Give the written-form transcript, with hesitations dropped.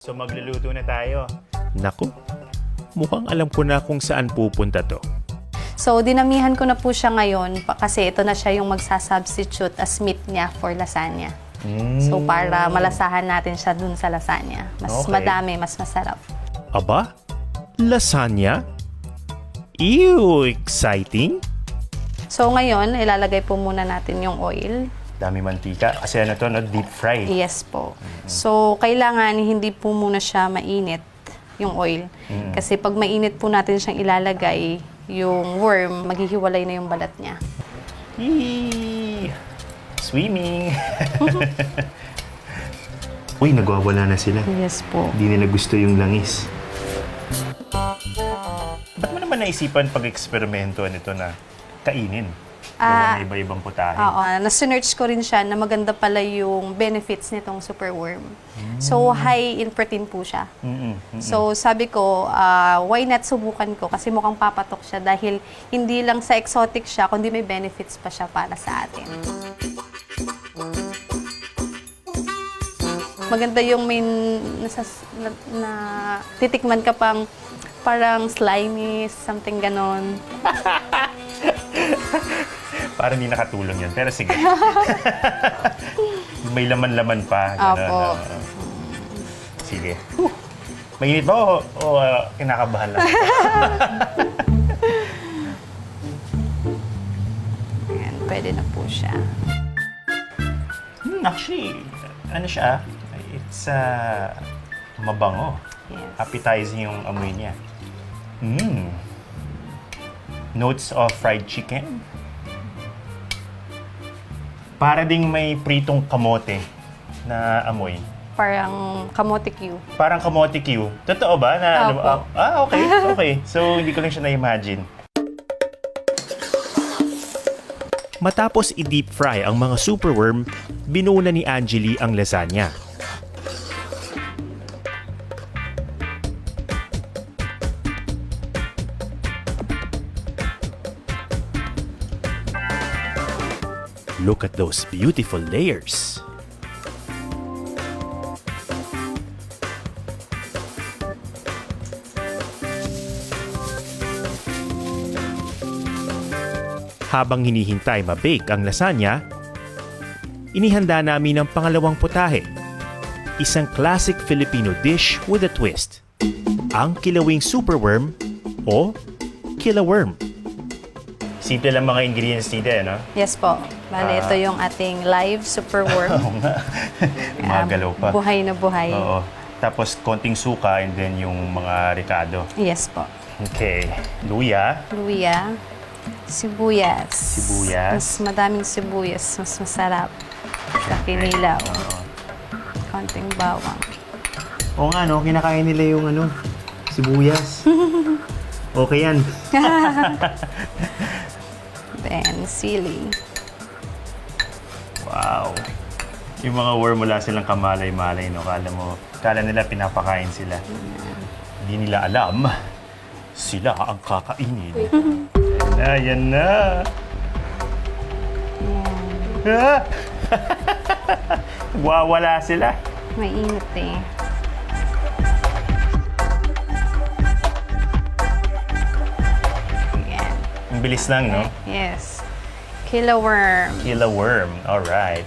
So magluluto na tayo. Naku, mukhang alam ko na kung saan pupunta to. So, dinamihan ko na po siya ngayon kasi ito na siya yung magsasubstitute as meat niya for lasagna. So, para malasahan natin siya dun sa lasagna. Mas Okay. madami, mas masarap. Aba? Lasagna? Ew, exciting! So, ngayon, ilalagay po muna natin yung oil. Dami mantika. Kasi ano to, no? Deep fry. Yes po. So, kailangan hindi po muna siya mainit yung oil. Kasi pag mainit po natin siyang ilalagay, yung worm, maghihiwalay na yung balat niya. Yee! Swimming! Uy, nagwawala na sila. Yes po. Hindi nila gusto yung langis. Ba't mo naman naisipan pag-eksperimento nito na kainin? Gawa na iba-ibang putahe. Oo. Nasinerch ko rin siya na maganda pala yung benefits nitong superworm. So, high in protein po siya. So, sabi ko, why not subukan ko? Kasi mukhang papatok siya dahil hindi lang sa exotic siya, kundi may benefits pa siya para sa atin. Maganda yung may na titikman ka pang parang slimy, something ganon. Parang hindi nakatulong yun. Pero sige. May laman-laman pa. Ganun, Opo. Sige. Mainit ba o kinakabahan lang? Ayan, pwede na po siya. Actually, ano siya? It's mabango. Yes. Appetizing yung amoy niya. Notes of fried chicken. Para ding may pritong kamote na amoy. Parang kamote Q. Parang kamote Q. Totoo ba? Opo. Okay. Okay. So, hindi ko lang siya na-imagine. Matapos i-deep fry ang mga superworm, binuna ni Angeli ang lasagna. Look at those beautiful layers. Habang hinihintay ma-bake ang lasagna, inihanda namin ang pangalawang putahe. Isang classic Filipino dish with a twist. Ang kilawing superworm o kilaworm. Simple lang mga ingredients nito, no? Yes po. Bale, ito yung ating live superworm. Oo nga. Magalaw pa. Buhay na buhay. Oo. Tapos konting suka and then yung mga ricado. Yes po. Okay. Luya. Luya. Sibuyas. Sibuyas. Mas madaming sibuyas. Mas masarap. Sa kinilaw. Konting bawang. Oo nga, no? Kinakain nila yung sibuyas. Okay yan. Then, sili. Wow. Yung mga worm, wala silang kamalay-malay, no? Kala nila pinapakain sila. Hindi nila alam, sila ang kakainin. Ayan na. Ah! Wawala sila. Mainit eh. Ayan. Ang bilis lang, no? Yes. Killer worm. Kill a worm. Alright.